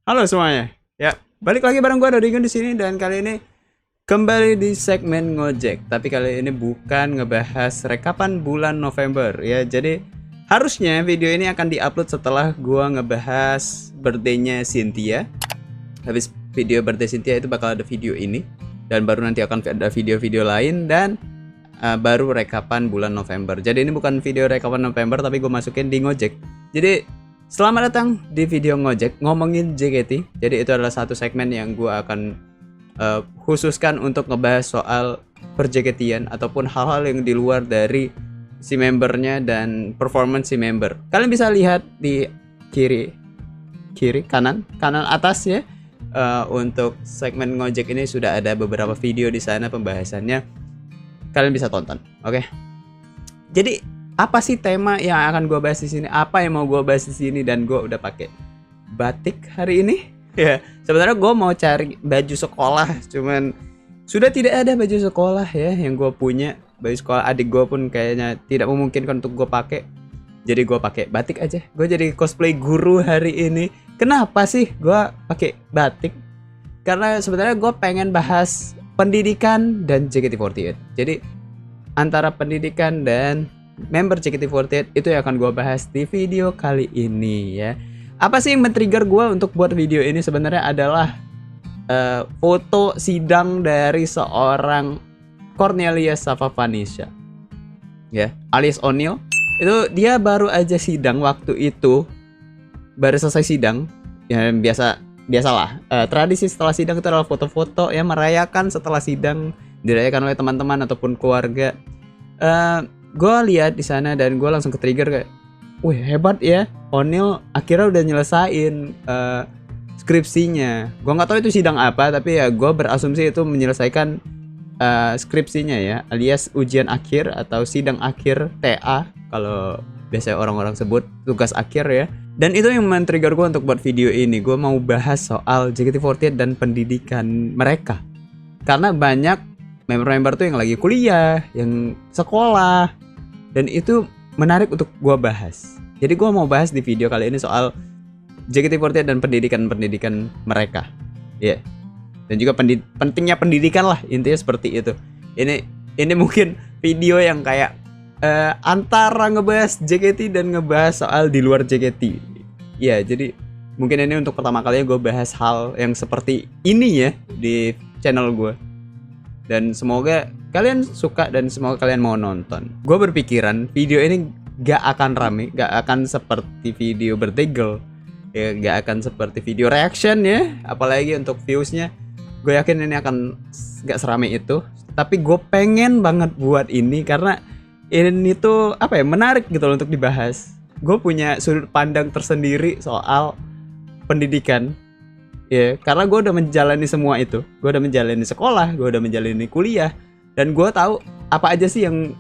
Halo semuanya. Ya, balik lagi bareng gua Dodingon di sini dan kali ini kembali di segmen ngojek. Tapi kali ini bukan ngebahas rekapan bulan November ya. Jadi harusnya video ini akan diupload setelah gua ngebahas birthday-nya Cynthia. Habis video birthday Cynthia itu bakal ada video ini dan baru nanti akan ada video-video lain dan baru rekapan bulan November. Jadi ini bukan video rekapan November tapi gue masukin di ngojek. Jadi selamat datang di video ngojek ngomongin JKT. Jadi itu adalah satu segmen yang gue akan khususkan untuk ngebahas soal per-JKT-an ataupun hal-hal yang di luar dari si membernya dan performance si member. Kalian bisa lihat di kiri kanan atas ya. Untuk segmen ngojek ini sudah ada beberapa video di sana pembahasannya. Kalian bisa tonton, oke? Jadi apa sih tema yang akan gue bahas di sini? Apa yang mau gue bahas di sini? Dan gue udah pakai batik hari ini. Ya, sebenarnya gue mau cari baju sekolah, cuman sudah tidak ada baju sekolah ya yang gue punya. Baju sekolah adik gue pun kayaknya tidak memungkinkan untuk gue pakai. Jadi gue pakai batik aja. Gue jadi cosplay guru hari ini. Kenapa sih gue pakai batik? Karena sebenarnya gue pengen bahas pendidikan dan JKT48. Jadi antara pendidikan dan member JKT48 itu yang akan gue bahas di video kali ini ya. Apa sih yang men-trigger gue untuk buat video ini sebenarnya adalah foto sidang dari seorang Cornelia Savavanisha ya, alias O'Neil. Itu dia baru aja sidang waktu itu, baru selesai sidang ya. Biasalah tradisi setelah sidang itu adalah foto-foto ya, merayakan setelah sidang, dirayakan oleh teman-teman ataupun keluarga. Gue lihat di sana dan gue langsung ke-trigger kayak, wih hebat ya, O'Neil akhirnya udah nyelesain skripsinya. Gue nggak tahu itu sidang apa, tapi ya gue berasumsi itu menyelesaikan skripsinya ya, alias ujian akhir atau sidang akhir TA kalau biasanya orang-orang sebut tugas akhir ya. Dan itu yang men-trigger gue untuk buat video ini. Gue mau bahas soal JKT48 dan pendidikan mereka. Karena banyak member-member tuh yang lagi kuliah, yang sekolah, dan itu menarik untuk gue bahas. Jadi gue mau bahas di video kali ini soal JKT48 dan pendidikan mereka. Ya. Yeah. Dan juga pentingnya pendidikan lah, intinya seperti itu. Ini mungkin video yang kayak antara ngebahas JKT dan ngebahas soal di luar JKT. Ya, jadi mungkin ini untuk pertama kalinya gue bahas hal yang seperti ini ya di channel gue. Dan semoga kalian suka dan semoga kalian mau nonton. Gue berpikiran video ini gak akan rame, gak akan seperti video birthday girl ya, gak akan seperti video reaction ya, apalagi untuk viewsnya. Gue yakin ini akan gak serame itu. Tapi gue pengen banget buat ini karena ini tuh apa ya, menarik gitu loh untuk dibahas. Gue punya sudut pandang tersendiri soal pendidikan ya, karena gue udah menjalani semua itu. Gue udah menjalani sekolah, gue udah menjalani kuliah, dan gue tahu apa aja sih yang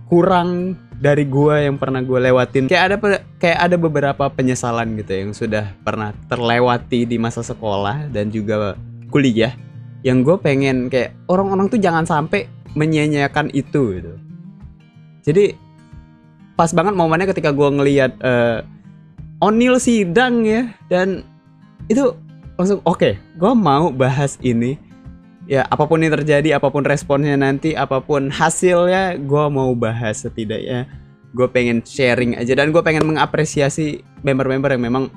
kurang dari gue yang pernah gue lewatin. Kayak ada beberapa penyesalan gitu yang sudah pernah terlewati di masa sekolah dan juga kuliah, yang gue pengen kayak orang-orang tuh jangan sampai menyia-nyiakan itu gitu. Jadi pas banget momennya ketika gue ngelihat O'Neil sidang ya, dan itu langsung oke, gue mau bahas ini ya, apapun yang terjadi, apapun responnya nanti, apapun hasilnya, gue mau bahas. Setidaknya gue pengen sharing aja dan gue pengen mengapresiasi member-member yang memang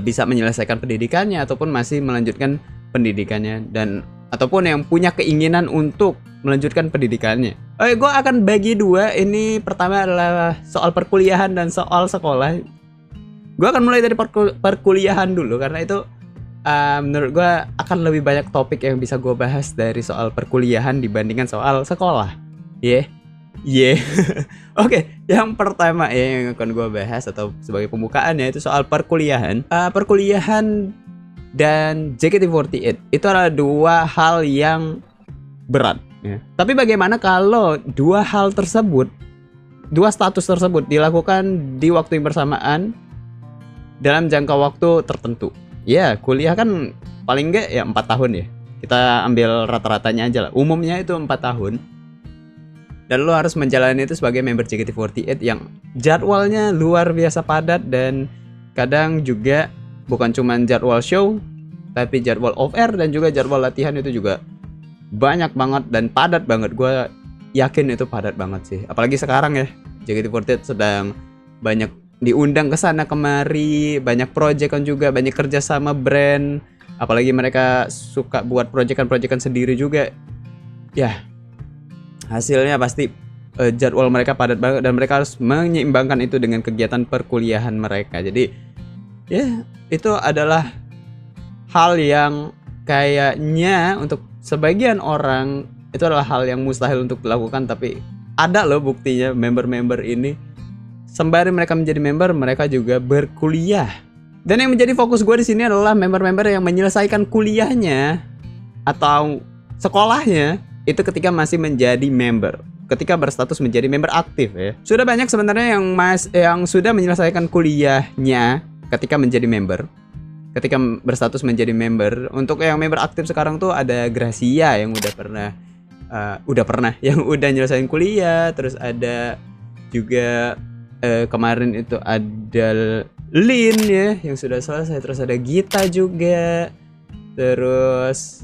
bisa menyelesaikan pendidikannya ataupun masih melanjutkan pendidikannya, dan ataupun yang punya keinginan untuk melanjutkan pendidikannya. Oke, gue akan bagi dua. Ini pertama adalah soal perkuliahan dan soal sekolah. Gue akan mulai dari perkuliahan dulu karena itu menurut gue akan lebih banyak topik yang bisa gue bahas dari soal perkuliahan dibandingkan soal sekolah. Oke, yang pertama yang akan gue bahas atau sebagai pembukaan ya, itu soal perkuliahan. Perkuliahan dan JKT48 itu adalah dua hal yang berat ya. Tapi bagaimana kalau dua hal tersebut, dua status tersebut dilakukan di waktu yang bersamaan dalam jangka waktu tertentu? Ya, kuliah kan paling enggak ya 4 tahun ya. Kita ambil rata-ratanya aja lah. Umumnya itu 4 tahun. Dan lo harus menjalani itu sebagai member JKT48 yang jadwalnya luar biasa padat dan kadang juga bukan cuma jadwal show, tapi jadwal off air dan juga jadwal latihan itu juga banyak banget dan padat banget. Gue yakin itu padat banget sih. Apalagi sekarang ya, JKT48 sedang banyak diundang ke sana kemari, banyak proyekan juga, banyak kerja sama brand. Apalagi mereka suka buat proyekan sendiri juga. Ya, hasilnya pasti jadwal mereka padat banget dan mereka harus menyeimbangkan itu dengan kegiatan perkuliahan mereka. Jadi ya, itu adalah hal yang kayaknya untuk sebagian orang itu adalah hal yang mustahil untuk dilakukan, tapi ada loh buktinya. Member-member ini sembari mereka menjadi member, mereka juga berkuliah. Dan yang menjadi fokus gue di sini adalah member-member yang menyelesaikan kuliahnya atau sekolahnya itu ketika masih menjadi member, ketika berstatus menjadi member aktif ya. Sudah banyak sebenarnya yang sudah menyelesaikan kuliahnya ketika menjadi member, ketika berstatus menjadi member. Untuk yang member aktif sekarang tuh ada Gracia yang udah pernah yang udah nyelesain kuliah, terus ada juga kemarin itu ada Lin ya yang sudah selesai, terus ada Gita juga, terus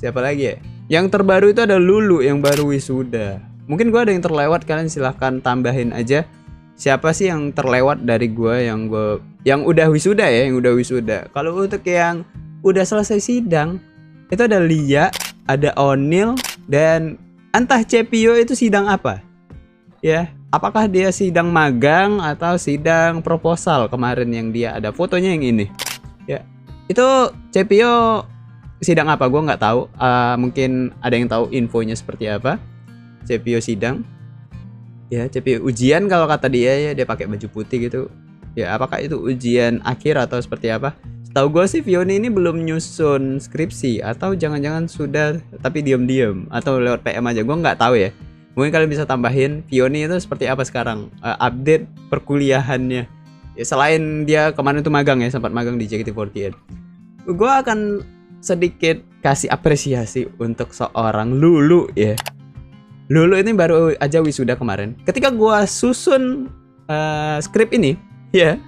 siapa lagi ya? Yang terbaru itu ada Lulu yang baru wisuda. Mungkin gue ada yang terlewat, kalian silahkan tambahin aja. Siapa sih yang terlewat dari gue yang udah wisuda ya, yang udah wisuda. Kalau untuk yang udah selesai sidang itu ada Lia, ada Onil, dan entah Cepio itu sidang apa ya. Apakah dia sidang magang atau sidang proposal kemarin yang dia ada fotonya yang ini ya. Itu Cepio sidang apa gue nggak tahu. Mungkin ada yang tahu infonya seperti apa. Cepio sidang ya, Cepio ujian kalau kata dia ya, dia pakai baju putih gitu ya. Apakah itu ujian akhir atau seperti apa? Setahu gue sih Vioni ini belum nyusun skripsi, atau jangan-jangan sudah tapi diam-diam atau lewat PM aja, gue nggak tahu ya. Mungkin kalian bisa tambahin Vioni itu seperti apa sekarang, update perkuliahannya ya, selain dia kemarin tuh magang ya, sempat magang di JKT48. Gue akan sedikit kasih apresiasi untuk seorang Lulu ya. Lulu ini baru aja wisuda kemarin. Ketika gue susun skrip ini ya,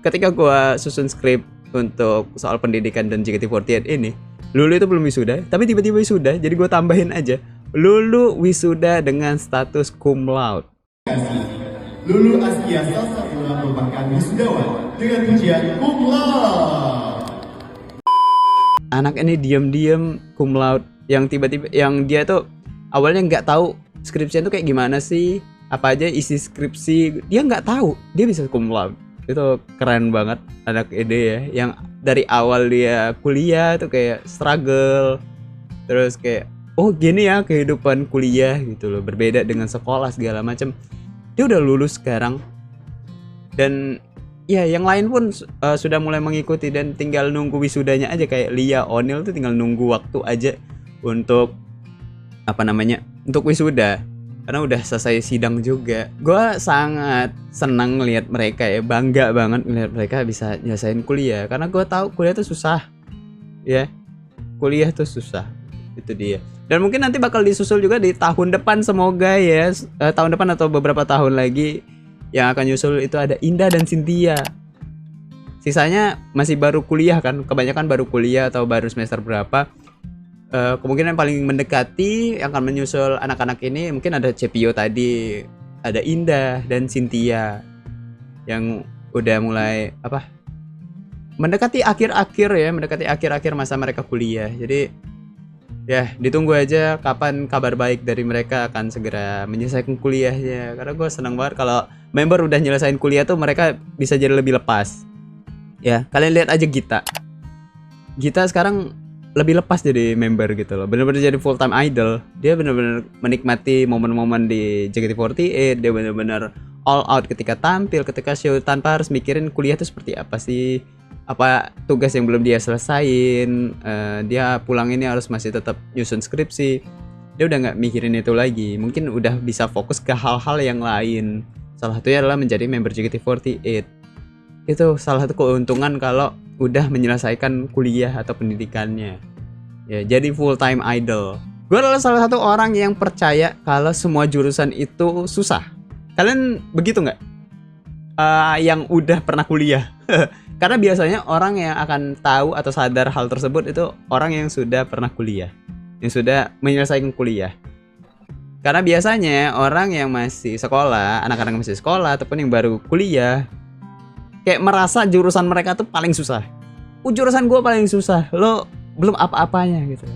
ketika gue susun skrip untuk soal pendidikan dan JKT48 ini, Lulu itu belum wisuda, tapi tiba-tiba wisuda. Jadi gue tambahin aja, Lulu wisuda dengan status cum laude. Lulu Askia Salsabila merupakan wisudawan dengan ujian cum laude. Anak ini diam-diam cum laude, yang tiba-tiba yang dia tuh awalnya nggak tahu skripsinya tuh kayak gimana sih, apa aja isi skripsi, dia nggak tahu, dia bisa cum laude. Itu keren banget anak ide ya, yang dari awal dia kuliah tuh kayak struggle, terus kayak oh gini ya kehidupan kuliah gitu loh, berbeda dengan sekolah segala macam. Dia udah lulus sekarang, dan ya yang lain pun sudah mulai mengikuti dan tinggal nunggu wisudanya aja. Kayak Lia, Onil tuh tinggal nunggu waktu aja untuk untuk wisuda, karena udah selesai sidang juga. Gue sangat senang ngelihat mereka ya, bangga banget ngelihat mereka bisa nyelesain kuliah, karena gue tahu kuliah tuh susah ya, kuliah tuh susah, itu dia. Dan mungkin nanti bakal disusul juga di tahun depan, semoga ya, tahun depan atau beberapa tahun lagi yang akan nyusul itu ada Indah dan Cynthia. Sisanya masih baru kuliah kan, kebanyakan baru kuliah atau baru semester berapa. Kemungkinan paling mendekati yang akan menyusul anak-anak ini mungkin ada Cepio tadi, ada Indah dan Cynthia yang udah mulai mendekati akhir-akhir masa mereka kuliah. Jadi ya ditunggu aja kapan kabar baik dari mereka akan segera menyelesaikan kuliahnya. Karena gue senang banget kalau member udah nyelesain kuliah tuh mereka bisa jadi lebih lepas. Ya, kalian lihat aja Gita sekarang lebih lepas jadi member gitu loh. Bener-bener jadi full time idol. Dia bener-bener menikmati momen-momen di JKT48. Dia bener-bener all out ketika tampil, ketika show, tanpa harus mikirin kuliah tuh seperti apa sih, apa tugas yang belum dia selesain. Dia pulang ini harus masih tetap nyusun skripsi. Dia udah nggak mikirin itu lagi. Mungkin udah bisa fokus ke hal-hal yang lain. Salah satunya adalah menjadi member JKT48. Itu salah satu keuntungan kalau udah menyelesaikan kuliah atau pendidikannya ya, jadi full time idol. Gue adalah salah satu orang yang percaya kalau semua jurusan itu susah. Kalian begitu nggak? Yang udah pernah kuliah Karena biasanya orang yang akan tahu atau sadar hal tersebut itu orang yang sudah pernah kuliah, yang sudah menyelesaikan kuliah. Karena biasanya orang yang masih sekolah, anak-anak masih sekolah ataupun yang baru kuliah, kayak merasa jurusan mereka tuh paling susah. Jurusan gue paling susah, lo belum apa-apanya gitu.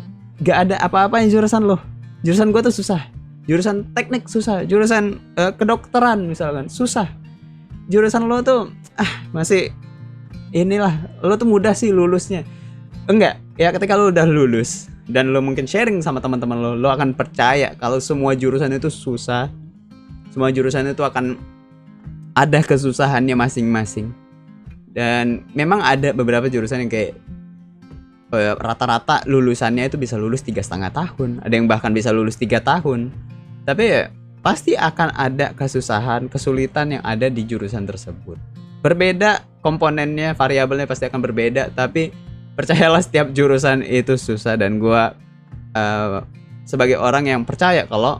Gak ada apa-apanya jurusan lo. Jurusan gue tuh susah. Jurusan teknik susah. Jurusan kedokteran misalkan susah. Jurusan lo tuh masih inilah, lo tuh mudah sih lulusnya. Enggak, ya ketika lo udah lulus dan lo mungkin sharing sama teman-teman lo akan percaya kalau semua jurusan itu susah. Semua jurusan itu akan ada kesusahannya masing-masing. Dan memang ada beberapa jurusan yang kayak rata-rata lulusannya itu bisa lulus 3,5 tahun. Ada yang bahkan bisa lulus 3 tahun. Tapi ya pasti akan ada kesusahan, kesulitan yang ada di jurusan tersebut. Berbeda komponennya, variabelnya pasti akan berbeda. Tapi percayalah setiap jurusan itu susah. Dan gue sebagai orang yang percaya kalau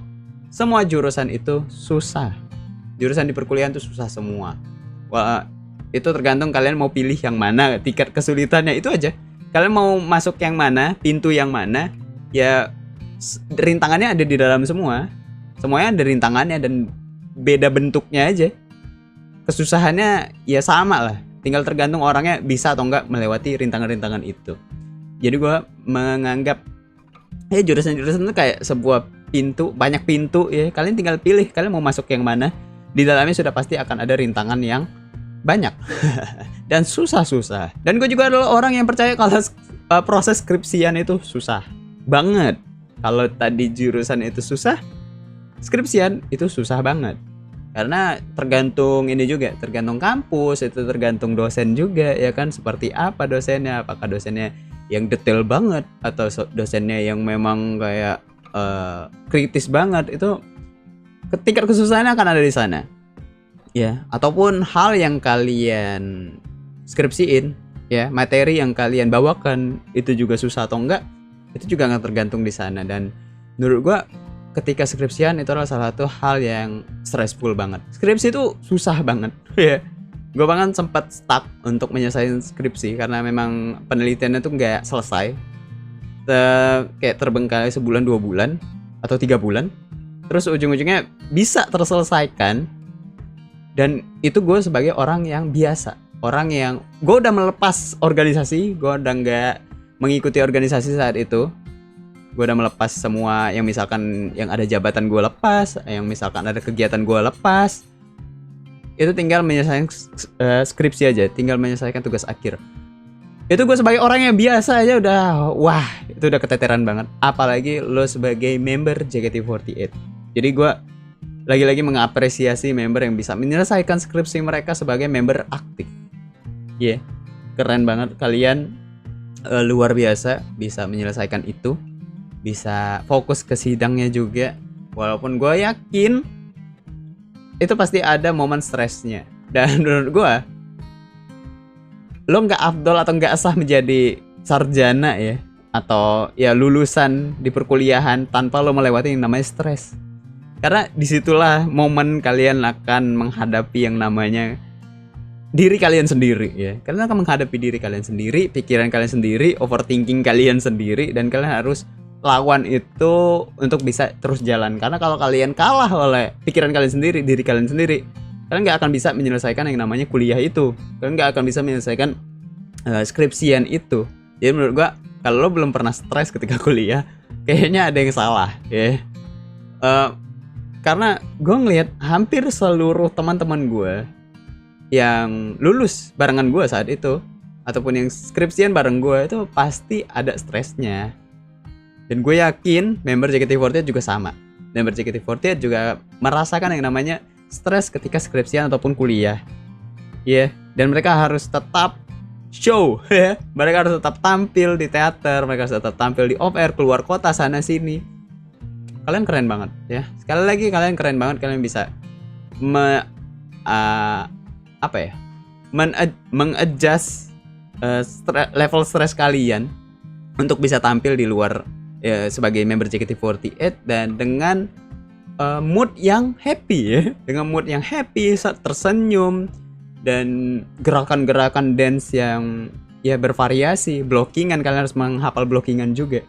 semua jurusan itu susah. Jurusan di perkuliahan itu susah semua. Wah, itu tergantung kalian mau pilih yang mana, tingkat kesulitannya itu aja. Kalian mau masuk yang mana, pintu yang mana, ya rintangannya ada di dalam semua. Semuanya ada rintangannya dan beda bentuknya aja. Kesusahannya ya sama lah. Tinggal tergantung orangnya bisa atau enggak melewati rintangan-rintangan itu. Jadi gue menganggap jurusan-jurusan itu kayak sebuah pintu, banyak pintu ya. Kalian tinggal pilih kalian mau masuk yang mana. Di dalamnya sudah pasti akan ada rintangan yang banyak dan susah-susah. Dan gue juga adalah orang yang percaya kalau proses skripsian itu susah banget. Kalau tadi jurusan itu susah, skripsian itu susah banget. Karena tergantung ini juga, tergantung kampus, itu tergantung dosen juga ya kan, seperti apa dosennya, apakah dosennya yang detail banget atau dosennya yang memang kayak kritis banget. Itu tingkat kesusahannya akan ada di sana. Ya, ataupun hal yang kalian skripsiin, ya, materi yang kalian bawakan itu juga susah atau enggak, itu juga akan tergantung di sana. Dan menurut gua ketika skripsian itu adalah salah satu hal yang stressful banget. Skripsi itu susah banget, ya. Gua bahkan sempat stuck untuk menyelesaikan skripsi karena memang penelitiannya tuh nggak selesai, kayak terbengkalai sebulan 2 bulan atau 3 bulan, terus ujung-ujungnya bisa terselesaikan. Dan itu gue sebagai orang yang biasa, orang yang gue udah melepas organisasi, gue udah nggak mengikuti organisasi saat itu. Gue udah melepas semua yang misalkan yang ada jabatan gue lepas, yang misalkan ada kegiatan gue lepas. Itu tinggal menyelesaikan skripsi aja, tinggal menyelesaikan tugas akhir. Itu gue sebagai orang yang biasa aja udah, wah itu udah keteteran banget. Apalagi lo sebagai member JKT48. Jadi gue lagi-lagi mengapresiasi member yang bisa menyelesaikan skripsi mereka sebagai member aktif. Yeah, keren banget kalian, luar biasa bisa menyelesaikan itu, bisa fokus ke sidangnya juga. Walaupun gue yakin itu pasti ada momen stresnya. Dan menurut gue, lo nggak afdol atau nggak sah menjadi sarjana ya, atau ya lulusan di perkuliahan tanpa lo melewati yang namanya stres. Karena disitulah momen kalian akan menghadapi yang namanya diri kalian sendiri ya. Kalian akan menghadapi diri kalian sendiri, pikiran kalian sendiri, overthinking kalian sendiri, dan kalian harus lawan itu untuk bisa terus jalan. Karena kalau kalian kalah oleh pikiran kalian sendiri, diri kalian sendiri, kalian nggak akan bisa menyelesaikan yang namanya kuliah itu. Kalian nggak akan bisa menyelesaikan skripsian itu. Jadi menurut gua kalau lo belum pernah stres ketika kuliah, kayaknya ada yang salah ya. Karena gue ngelihat hampir seluruh teman-teman gue yang lulus barengan gue saat itu, ataupun yang skripsian bareng gue, itu pasti ada stresnya. Dan gue yakin member JKT48 juga sama. Member JKT48 juga merasakan yang namanya stres ketika skripsian ataupun kuliah. Ya, dan mereka harus tetap show ya. Mereka harus tetap tampil di teater, mereka harus tetap tampil di off air, keluar kota sana sini. Kalian keren banget ya. Sekali lagi kalian keren banget, kalian bisa mengadjust level stres kalian untuk bisa tampil di luar ya, sebagai member JKT48 dan dengan mood yang happy ya. Dengan mood yang happy, tersenyum, dan gerakan-gerakan dance yang ya bervariasi, blockingan, kalian harus menghafal blockingan juga.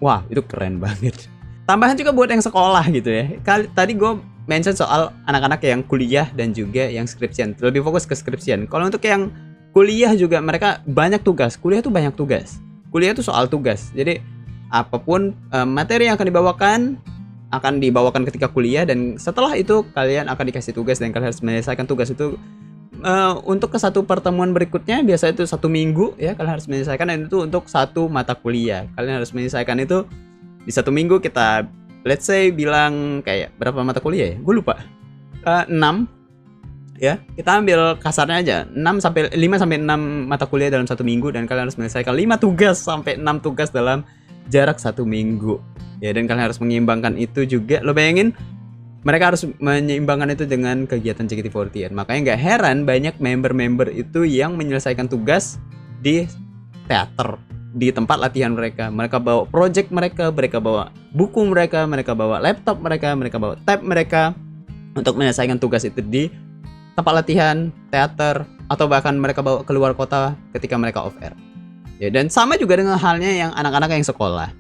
Wah, itu keren banget. Tambahan juga buat yang sekolah gitu ya. Tadi gue mention soal anak-anak yang kuliah dan juga yang skripsian. Lebih fokus ke skripsian. Kalau untuk yang kuliah juga mereka banyak tugas. Kuliah tuh banyak tugas. Kuliah tuh soal tugas. Jadi apapun materi yang akan dibawakan ketika kuliah, dan setelah itu kalian akan dikasih tugas dan kalian harus menyelesaikan tugas itu untuk ke satu pertemuan berikutnya. Biasa itu 1 minggu ya, kalian harus menyelesaikan, dan itu untuk satu mata kuliah. Kalian harus menyelesaikan itu di 1 minggu. Kita let's say bilang kayak berapa mata kuliah ya? Gue lupa. 6 ya. Kita ambil kasarnya aja 5 sampai 6 mata kuliah dalam 1 minggu, dan kalian harus menyelesaikan 5 tugas sampai 6 tugas dalam jarak 1 minggu. Ya, dan kalian harus menyeimbangkan itu juga. Lo bayangin mereka harus menyeimbangkan itu dengan kegiatan JKT48. Makanya nggak heran banyak member-member itu yang menyelesaikan tugas di teater, di tempat latihan mereka. Mereka bawa project mereka bawa buku mereka bawa laptop mereka bawa tab mereka untuk menyelesaikan tugas itu di tempat latihan, teater, atau bahkan mereka bawa keluar kota ketika mereka off air. Ya, dan sama juga dengan halnya yang anak-anak yang sekolah.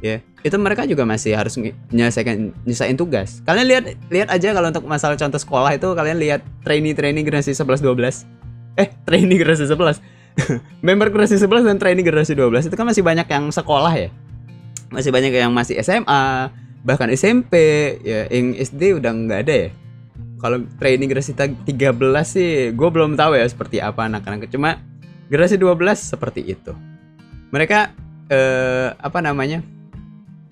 Ya, itu mereka juga masih harus nyelesain tugas. Kalian lihat aja kalau untuk masalah contoh sekolah itu, kalian lihat trainee generasi 11-12. Trainee generasi 11. Member generasi 11 dan trainee generasi 12 itu kan masih banyak yang sekolah ya. Masih banyak yang masih SMA, bahkan SMP, ya yang SD udah nggak ada ya. Kalau trainee generasi 13 sih gue belum tahu ya seperti apa anak-anak. Cuma generasi 12 seperti itu. Mereka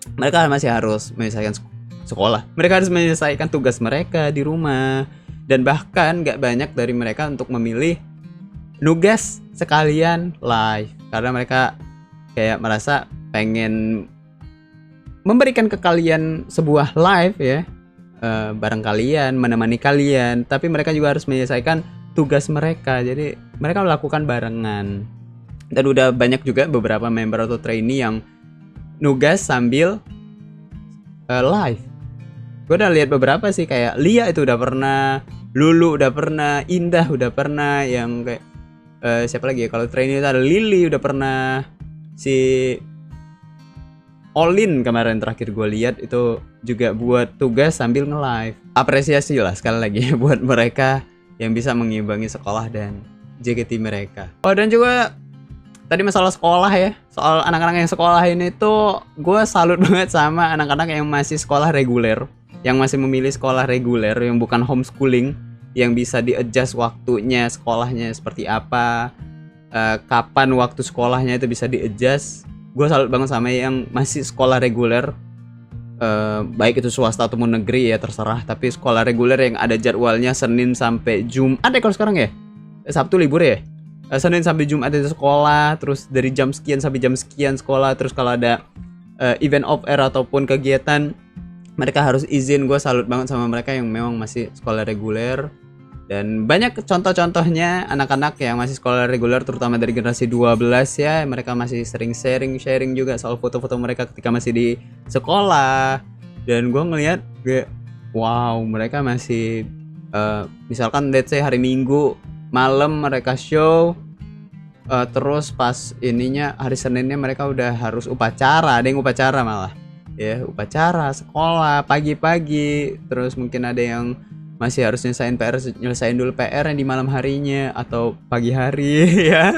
mereka masih harus menyelesaikan sekolah. Mereka harus menyelesaikan tugas mereka di rumah. Dan bahkan gak banyak dari mereka untuk memilih nugas sekalian live, karena mereka kayak merasa pengen memberikan ke kalian sebuah live ya, bareng kalian, menemani kalian. Tapi mereka juga harus menyelesaikan tugas mereka. Jadi mereka melakukan barengan. Dan udah banyak juga beberapa member atau trainee yang nugas sambil live. Gue udah lihat beberapa sih, kayak Lia itu udah pernah, Lulu udah pernah, Indah udah pernah, yang kayak siapa lagi ya, kalau trainee itu ada Lily udah pernah, si Olin kemarin terakhir gue lihat itu juga buat tugas sambil nge-live. Apresiasi lah sekali lagi buat mereka yang bisa mengimbangi sekolah dan JKT mereka. Oh, dan juga tadi masalah sekolah ya, soal anak-anak yang sekolah ini tuh gue salut banget sama anak-anak yang masih sekolah reguler, yang masih memilih sekolah reguler yang bukan homeschooling, yang bisa di-adjust waktunya sekolahnya seperti apa, kapan waktu sekolahnya itu bisa di-adjust. Gue salut banget sama yang masih sekolah reguler, baik itu swasta ataupun negeri ya terserah, tapi sekolah reguler yang ada jadwalnya Senin sampai Jumat ya kalau sekarang ya, Sabtu libur ya. Senin sampai Jumat itu sekolah, terus dari jam sekian sampai jam sekian sekolah, terus kalau ada event off air ataupun kegiatan mereka harus izin. Gue salut banget sama mereka yang memang masih sekolah reguler. Dan banyak contoh-contohnya anak-anak yang masih sekolah reguler, terutama dari generasi 12 ya, mereka masih sering sharing juga soal foto-foto mereka ketika masih di sekolah. Dan gue ngeliat kayak wow, mereka masih misalkan let's say hari Minggu malam mereka show, terus pas ininya hari Seninnya mereka udah harus upacara, ada yang upacara malah ya, upacara sekolah pagi-pagi. Terus mungkin ada yang masih harus nyelesain dulu PR yang di malam harinya atau pagi hari ya.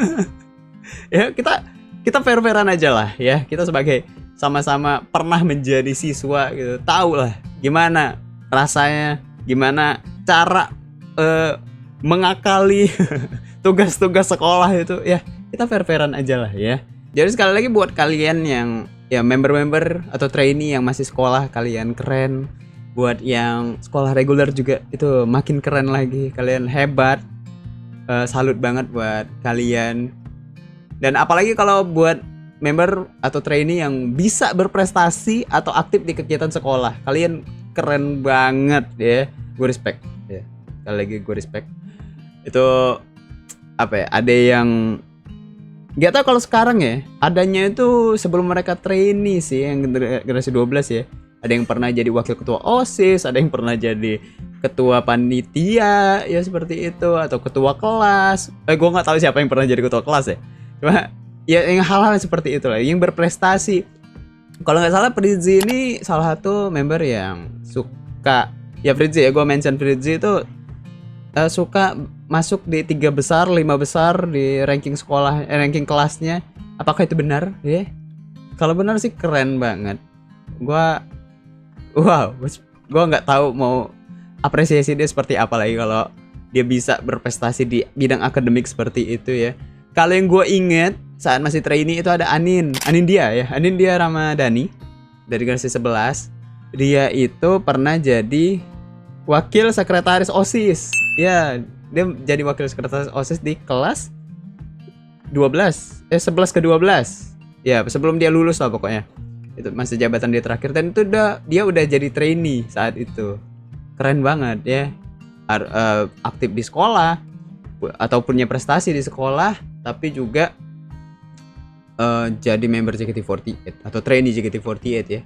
Ya kita fair-fairan aja lah ya, kita sebagai sama-sama pernah menjadi siswa gitu, tahu lah gimana rasanya, gimana cara mengakali tugas-tugas sekolah itu ya. Kita fair-fairan aja lah ya. Jadi sekali lagi buat kalian yang ya member-member atau trainee yang masih sekolah, kalian keren. Buat yang sekolah reguler juga itu makin keren lagi, kalian hebat. Salut banget buat kalian. Dan apalagi kalau buat member atau trainee yang bisa berprestasi atau aktif di kegiatan sekolah, kalian keren banget ya. Gue respect ya. Sekali lagi gue respect. Itu apa ya, ada yang gak tau kalau sekarang ya, adanya itu sebelum mereka trainee sih, yang generasi 12 ya. Ada yang pernah jadi wakil ketua OSIS, ada yang pernah jadi ketua panitia ya seperti itu, atau ketua kelas. Gue nggak tahu siapa yang pernah jadi ketua kelas ya. Cuma ya yang hal-hal seperti itulah yang berprestasi. Kalau nggak salah Fritzi ini salah satu member yang suka, ya Fritzi ya, gue mention Fritzi itu suka masuk di 3 besar, 5 besar di ranking sekolah, ranking kelasnya. Apakah itu benar? Ya. Kalau benar sih keren banget. Gua nggak tahu mau apresiasi dia seperti apa lagi kalau dia bisa berprestasi di bidang akademik seperti itu ya. Kalau yang gue inget saat masih trainee itu ada Anin dia Ramadhani dari generasi 11. Dia itu pernah jadi wakil sekretaris OSIS. Ya, dia jadi wakil sekretaris OSIS di kelas 11 ke 12. Ya, sebelum dia lulus lah pokoknya. Itu masa jabatan dia terakhir, dan itu dia udah jadi trainee saat itu. Keren banget ya. Aktif di sekolah atau punya prestasi di sekolah, tapi juga jadi member JKT48 atau trainee JKT48 ya.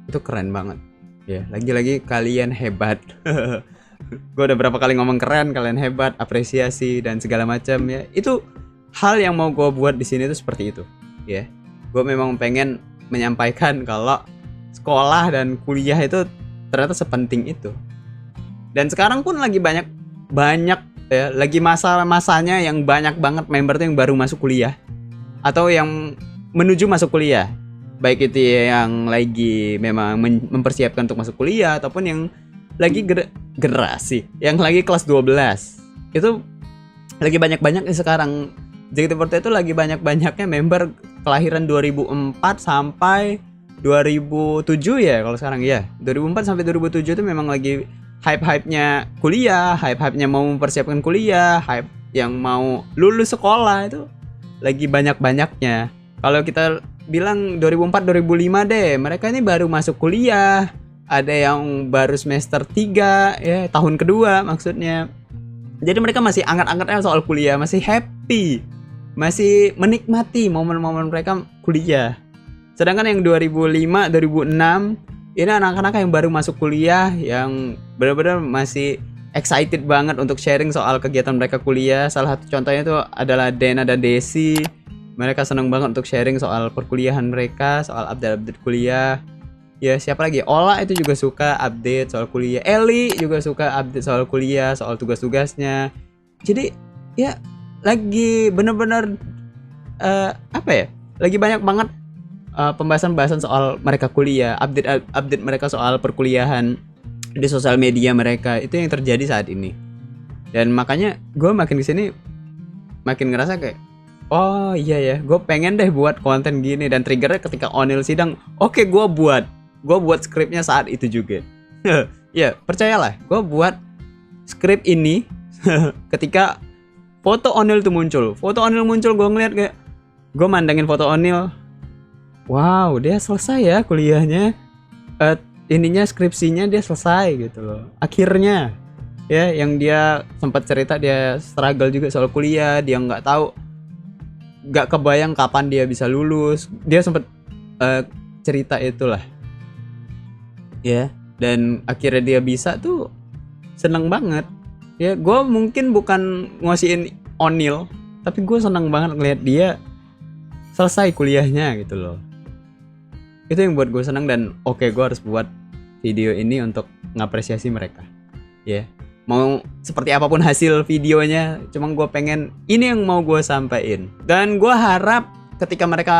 Itu keren banget ya. Lagi-lagi kalian hebat. Gue udah berapa kali ngomong keren, kalian hebat, apresiasi dan segala macam ya. Itu hal yang mau gue buat di sini tuh seperti itu ya. Gue memang pengen menyampaikan kalau sekolah dan kuliah itu ternyata sepenting itu. Dan sekarang pun lagi banyak ya, lagi masa-masanya yang banyak banget member tuh yang baru masuk kuliah atau yang menuju masuk kuliah. Baik itu yang lagi memang mempersiapkan untuk masuk kuliah ataupun yang lagi generasi yang lagi kelas 12. Itu lagi banyak-banyaknya sekarang. JKT48 itu lagi banyak-banyaknya member kelahiran 2004 sampai 2007 ya kalau sekarang ya. 2004 sampai 2007 itu memang lagi hype-hypenya kuliah, hype-hypenya mau mempersiapkan kuliah, hype yang mau lulus sekolah, itu lagi banyak-banyaknya. Kalau kita bilang 2004 2005 deh, mereka ini baru masuk kuliah. Ada yang baru semester 3 ya, tahun kedua maksudnya. Jadi mereka masih anget-angetnya soal kuliah, masih happy, masih menikmati momen-momen mereka kuliah. Sedangkan yang 2005 2006 ini anak-anak yang baru masuk kuliah, yang benar-benar masih excited banget untuk sharing soal kegiatan mereka kuliah. Salah satu contohnya itu adalah Dena dan Desi. Mereka senang banget untuk sharing soal perkuliahan mereka, soal update-update kuliah. Ya siapa lagi? Ola itu juga suka update soal kuliah. Eli juga suka update soal kuliah, soal tugas-tugasnya. Jadi ya lagi benar-benar apa ya? Lagi banyak banget pembahasan-pembahasan soal mereka kuliah, update mereka soal perkuliahan di sosial media mereka. Itu yang terjadi saat ini. Dan makanya gue makin kesini makin ngerasa kayak, oh iya ya, gue pengen deh buat konten gini. Dan triggernya ketika Onil sidang, oke, gue buat skripnya saat itu juga. Ya percayalah, gue buat skrip ini ketika foto Onil tuh muncul. Foto Onil muncul, gue ngeliat kayak, gue mandangin foto Onil, wow, dia selesai ya kuliahnya, ininya skripsinya dia selesai gitu loh. Akhirnya ya, yang dia sempat cerita dia struggle juga soal kuliah, dia nggak kebayang kapan dia bisa lulus. Dia sempat cerita itulah ya, dan akhirnya dia bisa tuh, seneng banget ya. Gue mungkin bukan ngasihin Onil, tapi gue seneng banget ngeliat dia selesai kuliahnya gitu loh. Itu yang buat gue seneng, dan oke, gue harus buat video ini untuk ngapresiasi mereka ya. Mau seperti apapun hasil videonya, cuma gue pengen ini yang mau gue sampaikan. Dan gue harap ketika mereka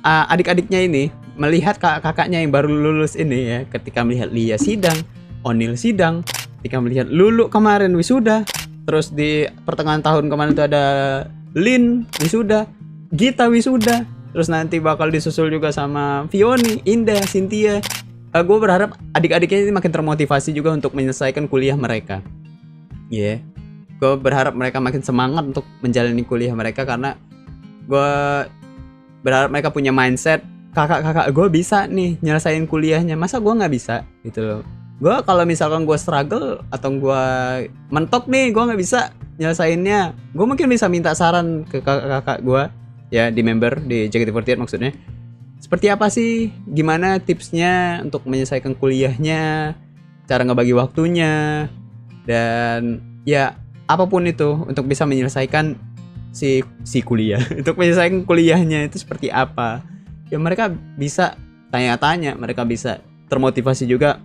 adik-adiknya ini melihat kakaknya yang baru lulus ini ya, ketika melihat Lia sidang, Onil sidang, ketika melihat Lulu kemarin wisuda, terus di pertengahan tahun kemarin itu ada Lin wisuda, Gita wisuda, terus nanti bakal disusul juga sama Vioni, Indah, Cynthia. Gue berharap adik-adiknya ini makin termotivasi juga untuk menyelesaikan kuliah mereka. Ya, gue berharap mereka makin semangat untuk menjalani kuliah mereka, karena gue berharap mereka punya mindset, kakak-kakak gue bisa nih nyelesain kuliahnya, masa gue nggak bisa gitu loh. Gue kalau misalkan gue struggle atau gue mentok nih, gue nggak bisa nyelesainnya, gue mungkin bisa minta saran ke kakak-kakak gue ya, di member di JKT48 maksudnya. Seperti apa sih, gimana tipsnya untuk menyelesaikan kuliahnya, cara ngebagi waktunya, dan ya apapun itu untuk bisa menyelesaikan si kuliah. Untuk menyelesaikan kuliahnya itu seperti apa. Ya mereka bisa tanya-tanya, mereka bisa termotivasi juga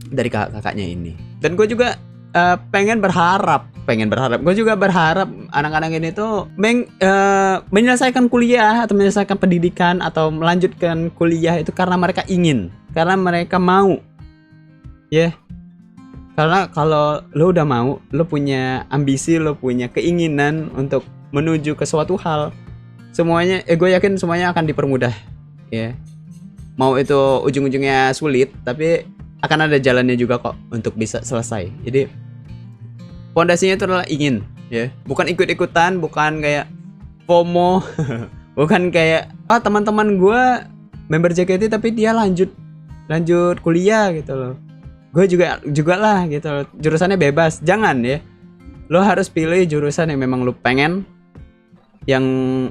dari kakak-kakaknya ini. Dan gue juga gue juga berharap anak-anak ini tuh menyelesaikan kuliah atau menyelesaikan pendidikan atau melanjutkan kuliah itu karena mereka ingin, karena mereka mau, ya. Karena kalau lo udah mau, lo punya ambisi, lo punya keinginan untuk menuju ke suatu hal, semuanya, gue yakin semuanya akan dipermudah, ya. Mau itu ujung-ujungnya sulit, tapi akan ada jalannya juga kok untuk bisa selesai. Jadi fondasinya itu adalah ingin, ya, bukan ikut-ikutan, bukan kayak FOMO, bukan kayak teman-teman gue member JKT tapi dia lanjut kuliah gitu loh, gue juga lah gitu loh. Jurusannya bebas, jangan ya. Lo harus pilih jurusan yang memang lo pengen, yang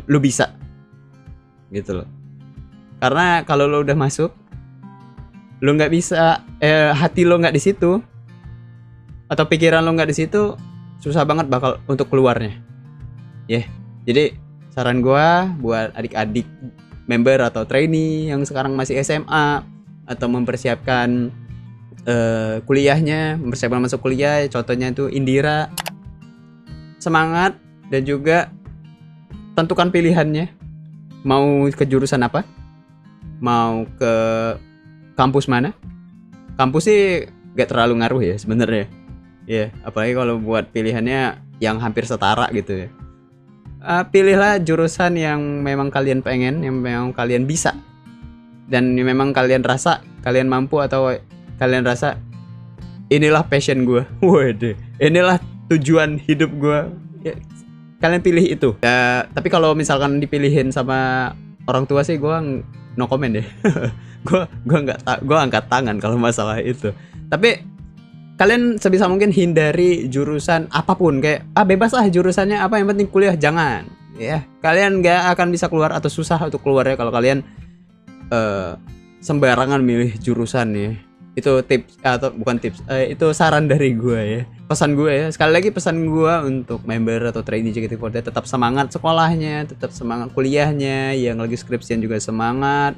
lo bisa, gitu loh. Karena kalau lo udah masuk, lo nggak bisa, hati lo nggak di situ, atau pikiran lo nggak di situ, susah banget bakal untuk keluarnya, ya. Jadi saran gue buat adik-adik member atau trainee yang sekarang masih SMA atau mempersiapkan kuliahnya, mempersiapkan masuk kuliah, contohnya itu Indira, semangat dan juga tentukan pilihannya, mau ke jurusan apa, mau ke kampus mana. Kampus sih gak terlalu ngaruh ya sebenarnya, ya, apalagi kalau buat pilihannya yang hampir setara gitu ya. Pilihlah jurusan yang memang kalian pengen, yang memang kalian bisa, dan yang memang kalian rasa kalian mampu, atau kalian rasa inilah passion gue, waduh, inilah tujuan hidup gue, ya, kalian pilih itu. Ya, tapi kalau misalkan dipilihin sama orang tua sih gue no comment deh. gue angkat tangan kalau masalah itu. Tapi kalian sebisa mungkin hindari jurusan apapun, kayak bebas lah jurusannya apa, yang penting kuliah, jangan ya. Kalian gak akan bisa keluar atau susah untuk keluarnya kalau kalian sembarangan milih jurusan ya. Itu tips, atau bukan tips, itu saran dari gue ya, pesan gue ya. Sekali lagi pesan gue untuk member atau trainee JKT48, tetap semangat sekolahnya, tetap semangat kuliahnya. Yang lagi skripsian juga semangat.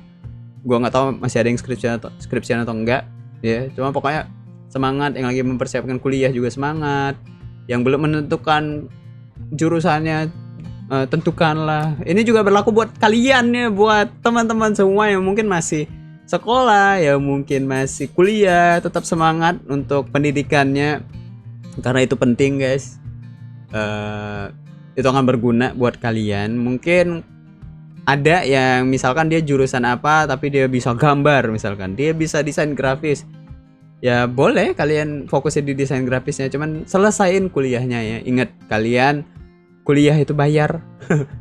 Gue nggak tahu masih ada yang skripsian atau enggak ya, cuma pokoknya semangat. Yang lagi mempersiapkan kuliah juga semangat. Yang belum menentukan jurusannya, tentukanlah. Ini juga berlaku buat kalian ya, buat teman-teman semua yang mungkin masih sekolah, ya mungkin masih kuliah, tetap semangat untuk pendidikannya, karena itu penting guys. Itu akan berguna buat kalian. Mungkin ada yang misalkan dia jurusan apa tapi dia bisa gambar, misalkan dia bisa desain grafis, ya boleh kalian fokusin di desain grafisnya, cuman selesain kuliahnya ya. Ingat, kalian kuliah itu bayar.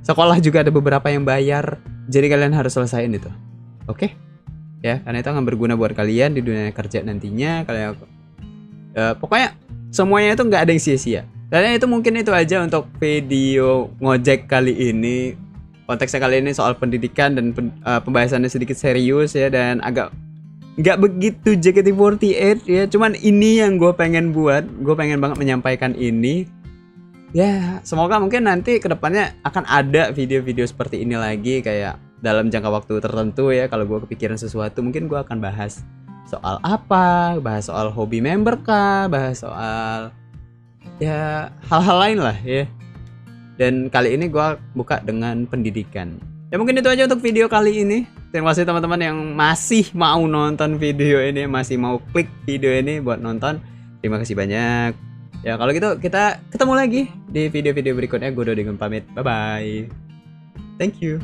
Sekolah juga ada beberapa yang bayar, jadi kalian harus selesain itu, oke? Ya, karena itu akan berguna buat kalian di dunia kerja nantinya. Kalian pokoknya semuanya itu nggak ada yang sia-sia. Dan itu mungkin itu aja untuk video ngojek kali ini. Konteksnya kali ini soal pendidikan dan pembahasannya sedikit serius ya, dan agak nggak begitu JKT48 ya. Cuman ini yang gue pengen buat, gue pengen banget menyampaikan ini. Ya, semoga mungkin nanti kedepannya akan ada video-video seperti ini lagi, kayak dalam jangka waktu tertentu ya. Kalau gue kepikiran sesuatu, mungkin gue akan bahas soal apa, bahas soal hobi member kah, bahas soal ya hal-hal lain lah ya. Dan kali ini gue buka dengan pendidikan. Ya mungkin itu aja untuk video kali ini. Terima kasih teman-teman yang masih mau nonton video ini, masih mau klik video ini buat nonton. Terima kasih banyak. Ya kalau gitu kita ketemu lagi di video-video berikutnya. Gue Dodi pamit. Bye bye. Thank you.